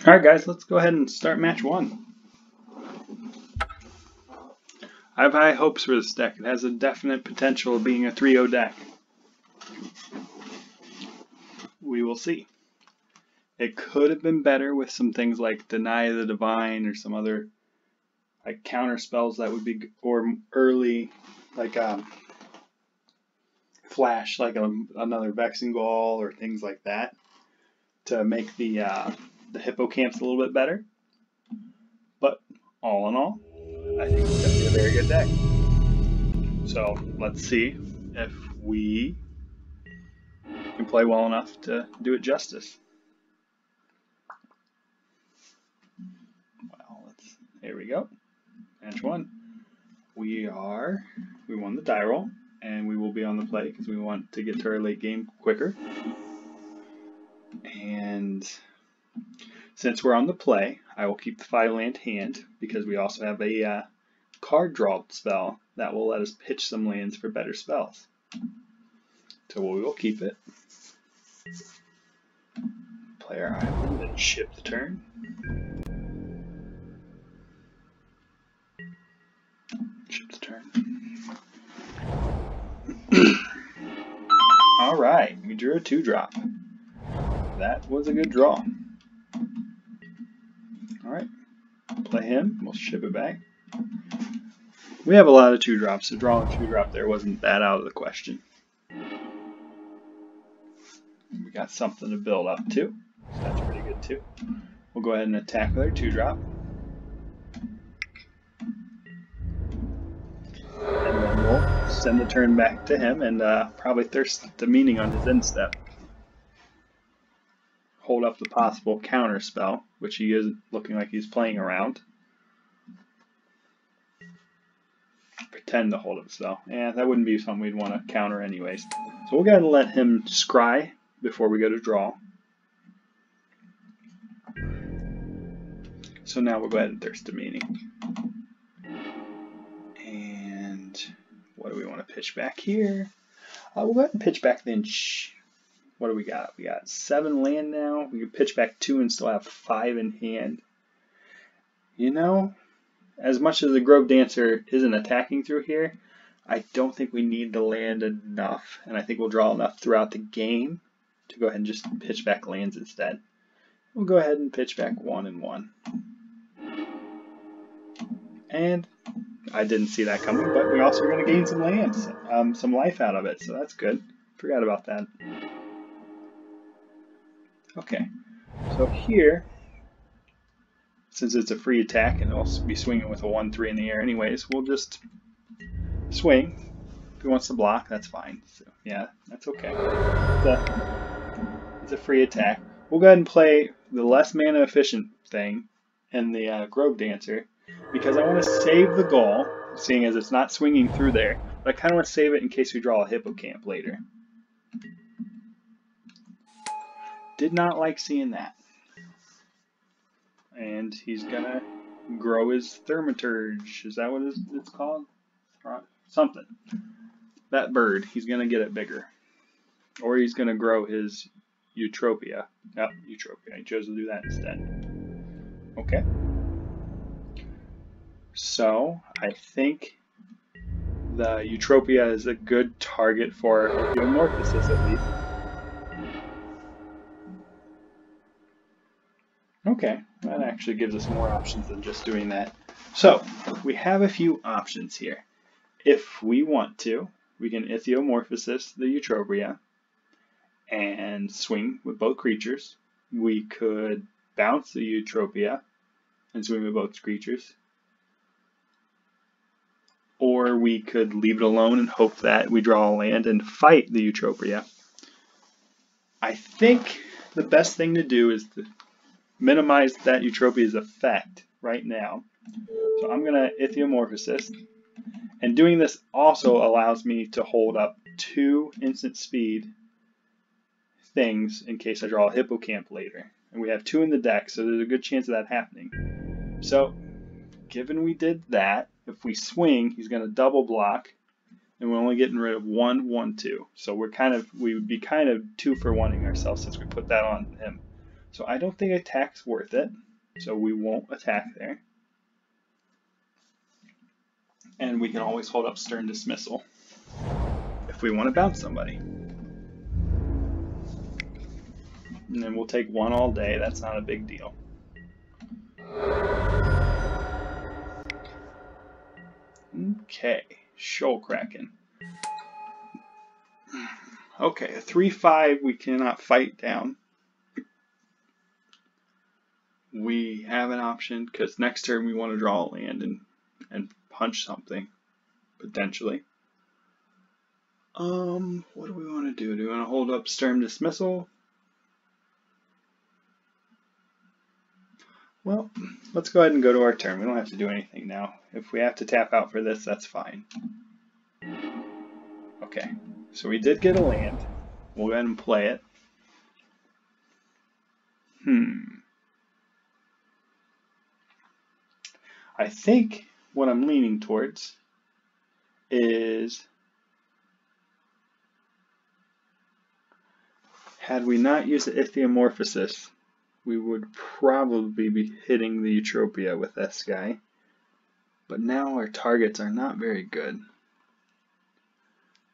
Alright guys, let's go ahead and start match 1. I have high hopes for this deck. It has a definite potential of being a 3-0 deck. We will see. It could have been better with some things like Deny the Divine or some other like counter spells that would be, or early like flash like another Vexing Gall or things like that to make the hippocamps a little bit better. But all in all, I think it's going to be a very good deck. So let's see if we can play well enough to do it justice. Well, here we go. Match 1. We won the die roll, and we will be on the play because we want to get to our late game quicker. And since we're on the play, I will keep the 5-land hand because we also have a card draw spell that will let us pitch some lands for better spells. So we will keep it. Play our island and ship the turn. Ship the turn. Alright, we drew a 2-drop. That was a good draw. Alright, play him, we'll ship it back. We have a lot of 2-drops, so drawing a 2-drop there wasn't that out of the question. We got something to build up to, so that's pretty good too. We'll go ahead and attack with our 2-drop. And then we'll send the turn back to him and probably Thirst the Meaning on his end step. Hold up the possible counter spell, which he is looking like he's playing around. Pretend to hold up the spell. Yeah, that wouldn't be something we'd want to counter anyways. So we'll go ahead and let him scry before we go to draw. So now we'll go ahead and Thirst the Meaning. And what do we want to pitch back here? We'll go ahead and pitch back then. What do we got? We got 7 land now. We can pitch back 2 and still have 5 in hand. You know, as much as the Grove Dancer isn't attacking through here, I don't think we need to land enough. And I think we'll draw enough throughout the game to go ahead and just pitch back lands instead. We'll go ahead and pitch back 1 and 1. And I didn't see that coming, but we also are going to gain some lands, some life out of it, so that's good. Forgot about that. Okay, so here, since it's a free attack and it'll be swinging with a 1-3 in the air anyways, we'll just swing. If he wants to block, that's fine. So yeah, that's okay. It's a free attack. We'll go ahead and play the less mana efficient thing and the Grove Dancer because I want to save the Gall, seeing as it's not swinging through there, but I kind of want to save it in case we draw a Hippocamp later. Did not like seeing that. And he's gonna grow his Thaumaturge. Is that what it's called? Something. That bird, he's gonna get it bigger. Or he's gonna grow his Eutropia. Yep, Eutropia. He chose to do that instead. Okay. So, I think the Eutropia is a good target for Eumorphosis at least. Okay, that actually gives us more options than just doing that. So, we have a few options here. If we want to, we can Ichthyomorphosis the Eutropia and swing with both creatures. We could bounce the Eutropia and swing with both creatures. Or we could leave it alone and hope that we draw a land and fight the Eutropia. I think the best thing to do is to minimize that Eutropia's effect right now. So I'm going to Ichthyomorphosis. And doing this also allows me to hold up 2 instant speed things in case I draw a Hippocamp later. And we have 2 in the deck, so there's a good chance of that happening. So, given we did that, if we swing, he's going to double block, and we're only getting rid of 1, 1, 2. So we would be kind of 2-for-1-ing ourselves since we put that on him. So I don't think attack's worth it. So we won't attack there. And we can always hold up Stern Dismissal if we want to bounce somebody. And then we'll take one all day. That's not a big deal. Okay, Shoal Kraken. Okay, a 3/5 we cannot fight down. We have an option because next turn we want to draw a land and punch something, potentially. What do we want to do? Do we want to hold up Stern Dismissal? Well, let's go ahead and go to our turn. We don't have to do anything now. If we have to tap out for this, that's fine. Okay, so we did get a land. We'll go ahead and play it. I think what I'm leaning towards is, had we not used the Ichthyomorphosis, we would probably be hitting the Eutropia with this guy. But now our targets are not very good.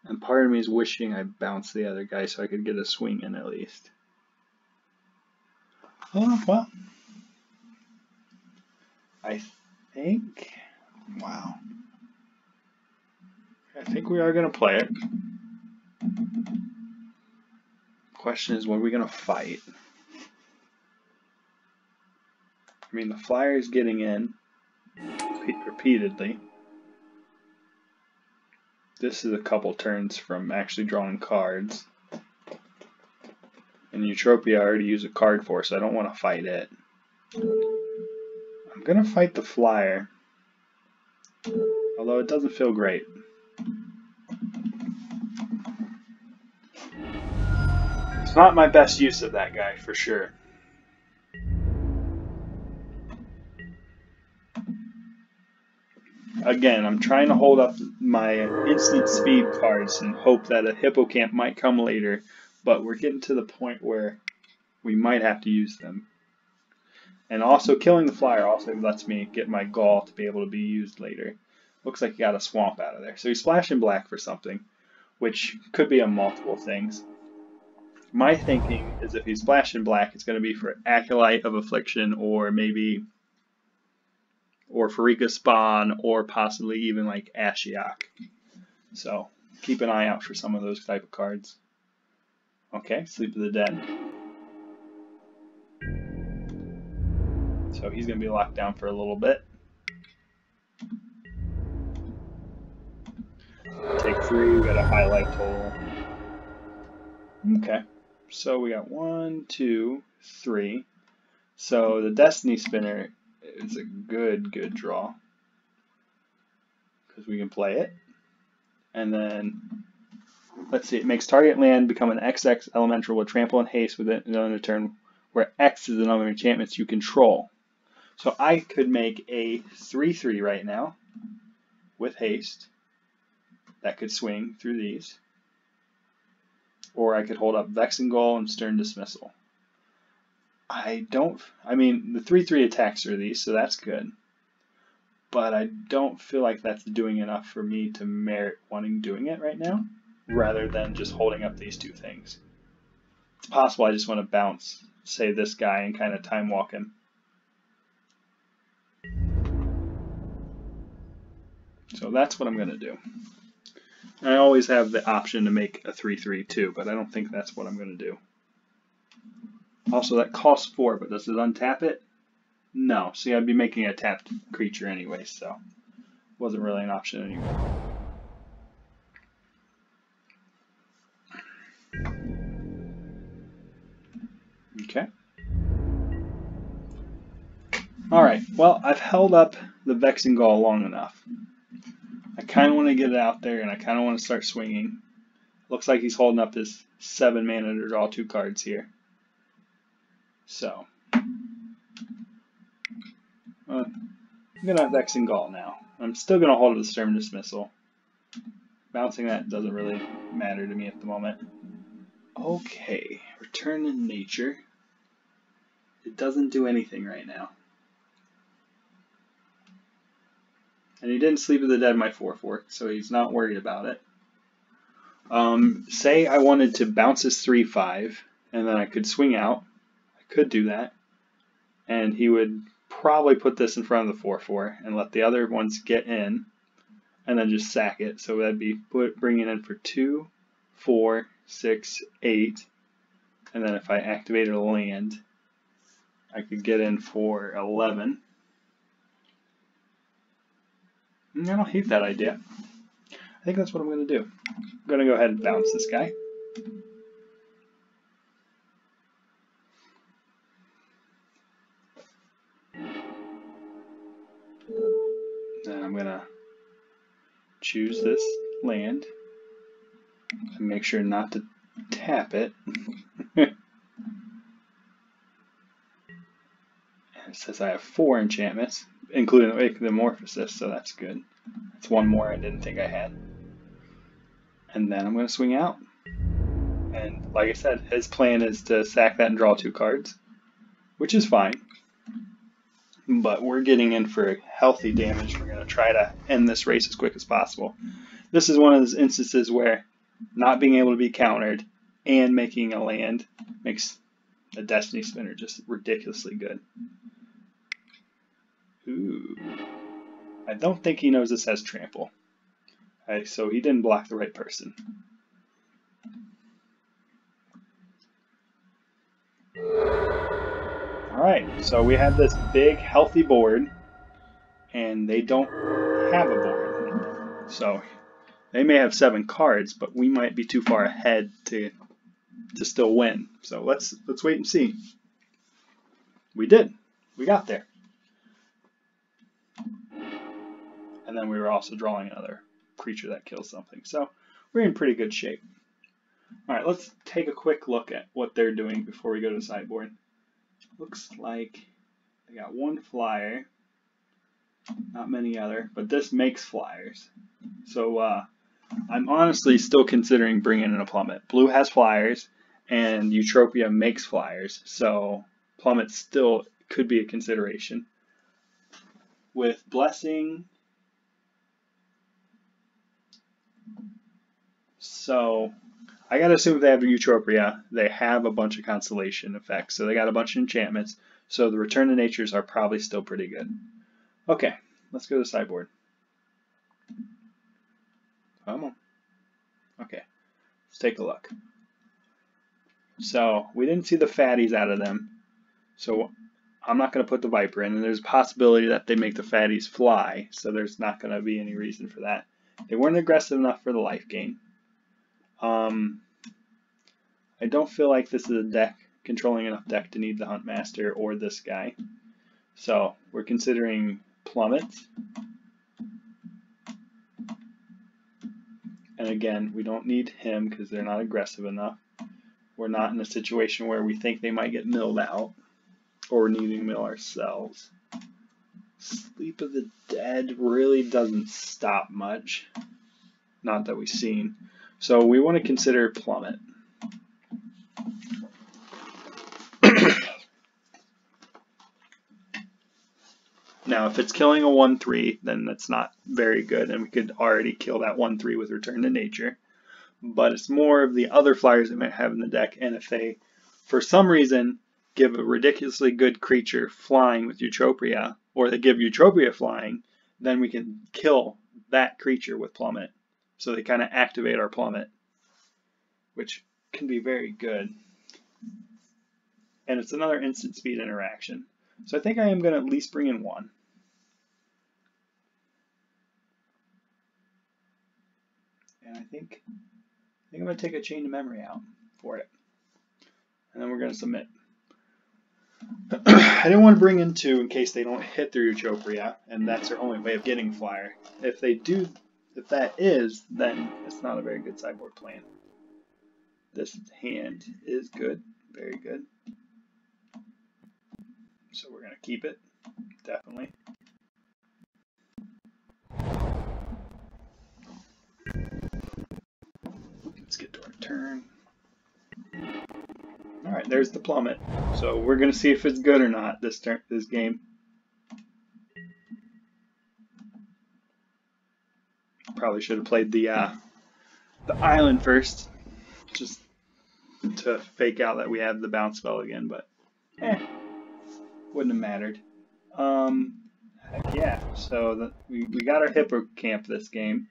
And part of me is wishing I bounced the other guy so I could get a swing in at least. Oh, well. I think, wow. I think we are going to play it. Question is, what are we going to fight? I mean, the flyer is getting in repeatedly. This is a couple turns from actually drawing cards. And Eutropia I already used a card for, so I don't want to fight it. I'm going to fight the flyer, although it doesn't feel great. It's not my best use of that guy, for sure. Again, I'm trying to hold up my instant speed cards and hope that a Hippocamp might come later, but we're getting to the point where we might have to use them. And also, killing the flyer also lets me get my Gall to be able to be used later. Looks like he got a swamp out of there. So he's splashing black for something, which could be on multiple things. My thinking is if he's splashing black, it's going to be for Acolyte of Affliction, or maybe, or Farika Spawn, or possibly even like Ashiok. So keep an eye out for some of those type of cards. Okay, Sleep of the Dead. So he's going to be locked down for a little bit. Take 3, we got a highlight total. Okay, so we got 1, 2, 3. So the Destiny Spinner is a good draw, because we can play it. And then, let's see, it makes target land become an XX elemental with trample and haste within another turn, where X is the number of enchantments you control. So I could make a 3/3 right now with haste that could swing through these. Or I could hold up Vexingol and Stern Dismissal. I mean, the 3/3 attacks through these, so that's good. But I don't feel like that's doing enough for me to merit wanting doing it right now, rather than just holding up these two things. It's possible I just want to bounce, say, this guy and kind of time walk him. So that's what I'm going to do. I always have the option to make a 3/3 too, but I don't think that's what I'm going to do. Also, that costs 4, but does it untap it? No. See, I'd be making a tapped creature anyway, so it wasn't really an option anyway. Okay. Alright, well, I've held up the Vexingol long enough. I kind of want to get it out there, and I kind of want to start swinging. Looks like he's holding up his 7 mana to draw 2 cards here. So, I'm going to Vexingol now. I'm still going to hold the Stern Dismissal. Bouncing that doesn't really matter to me at the moment. Okay, Return to Nature. it doesn't do anything right now. And he didn't sleep with the dead in my 4/4, so he's not worried about it. Say I wanted to bounce his 3/5, and then I could swing out. I could do that. And he would probably put this in front of the 4/4 and let the other ones get in, and then just sack it. So that'd be bringing in for 2, 4, 6, 8. And then if I activated a land, I could get in for 11. And I don't hate that idea. I think that's what I'm going to do. I'm going to go ahead and bounce this guy. Then I'm going to choose this land and make sure not to tap it. And it says I have 4 enchantments, including the Metamorphosis, so that's good. That's one more I didn't think I had. And then I'm going to swing out. And like I said, his plan is to sack that and draw 2 cards, which is fine. But we're getting in for healthy damage. We're going to try to end this race as quick as possible. This is one of those instances where not being able to be countered and making a land makes a Destiny Spinner just ridiculously good. Ooh. I don't think he knows this has trample. Okay, so he didn't block the right person. Alright, so we have this big healthy board, and they don't have a board. So they may have 7 cards, but we might be too far ahead to still win. So let's wait and see. We did. We got there. And then we were also drawing another creature that kills something. So we're in pretty good shape. Alright, let's take a quick look at what they're doing before we go to the sideboard. Looks like they got 1 flyer, not many other, but this makes flyers. So I'm honestly still considering bringing in a Plummet. Blue has flyers, and Eutropia makes flyers, so Plummet still could be a consideration. With Blessing, so I gotta assume if they have Eutropia, they have a bunch of constellation effects, so they got a bunch of enchantments, so the Return to Natures are probably still pretty good. Okay, let's go to the sideboard. Come on. Okay, let's take a look. So we didn't see the fatties out of them, so I'm not going to put the Viper in, and there's a possibility that they make the fatties fly, so there's not going to be any reason for that. They weren't aggressive enough for the life gain. I don't feel like this is a deck, controlling enough deck to need the Huntmaster or this guy. So we're considering Plummet. And again, we don't need him because they're not aggressive enough. We're not in a situation where we think they might get milled out, or we're needing to mill ourselves. Sleep of the Dead really doesn't stop much. Not that we've seen. So we want to consider Plummet. Now, if it's killing a 1/3, then that's not very good, and we could already kill that 1/3 with Return to Nature. But it's more of the other flyers they might have in the deck, and if they, for some reason, give a ridiculously good creature flying with Eutropia, or they give Eutropia flying, then we can kill that creature with Plummet. So they kind of activate our Plummet, which can be very good. And it's another instant speed interaction. So I think I am going to at least bring in 1. And I think I'm going to take a Chain of Memory out for it. And then we're going to submit. I didn't want to bring in 2 in case they don't hit their Eutropia, and that's their only way of getting flyer. If they do, if that is, then it's not a very good sideboard plan. This hand is good, very good. So we're going to keep it, definitely. Let's get to our turn. Alright, Alright, there's the plummet. So we're going to see if it's good or not this game. Probably should have played the island first, just to fake out that we have the bounce spell again, but wouldn't have mattered. Heck yeah, so we got our hippocamp this game.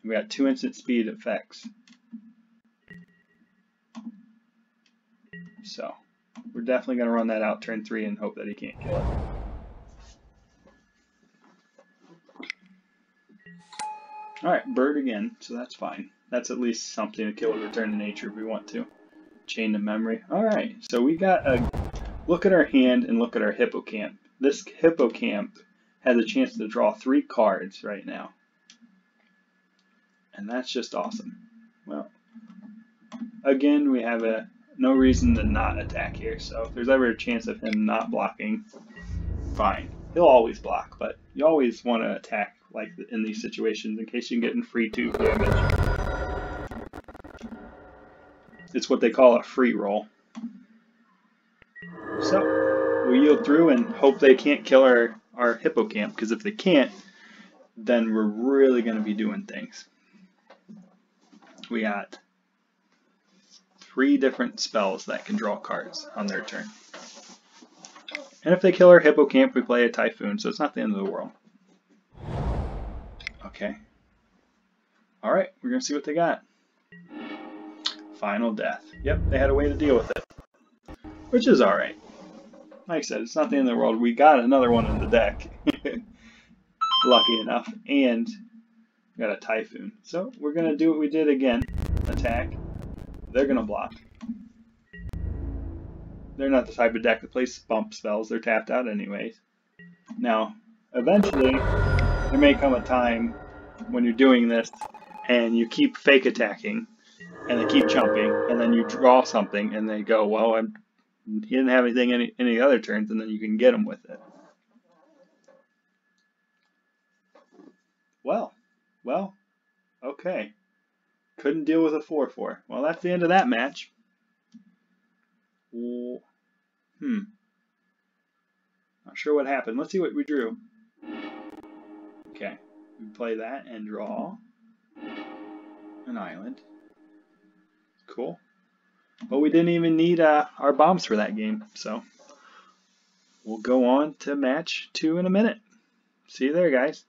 We got 2 instant speed effects. So we're definitely going to run that out turn 3 and hope that he can't kill it. Alright, bird again, so that's fine. That's at least something to kill with Return to Nature if we want to. Chain to Memory. Alright, so we got a look at our hand and look at our hippocamp. This hippocamp has a chance to draw 3 cards right now. And that's just awesome. Well, again, we have no reason to not attack here, so if there's ever a chance of him not blocking, fine. He'll always block, but you always want to attack like in these situations in case you can get in free 2 damage. It's what they call a free roll. So we yield through and hope they can't kill our hippocamp, because if they can't, then we're really going to be doing things. We got 3 different spells that can draw cards on their turn. And if they kill our hippocamp, we play a typhoon, so it's not the end of the world. Okay. Alright, we're going to see what they got. Final Death. Yep, they had a way to deal with it. Which is alright. Like I said, it's not the end of the world. We got another one in the deck. Lucky enough. And we got a typhoon. So we're going to do what we did again. Attack. They're going to block. They're not the type of deck that plays bump spells. They're tapped out anyways. Now, eventually, there may come a time when you're doing this and you keep fake attacking and they keep jumping and then you draw something and they go, well, he didn't have anything any other turns, and then you can get them with it. Well, okay. Couldn't deal with a 4/4. Well, that's the end of that match. Not sure what happened. Let's see what we drew. Okay, we play that and draw an island. Cool. But we didn't even need our bombs for that game, so we'll go on to match 2 in a minute. See you there, guys.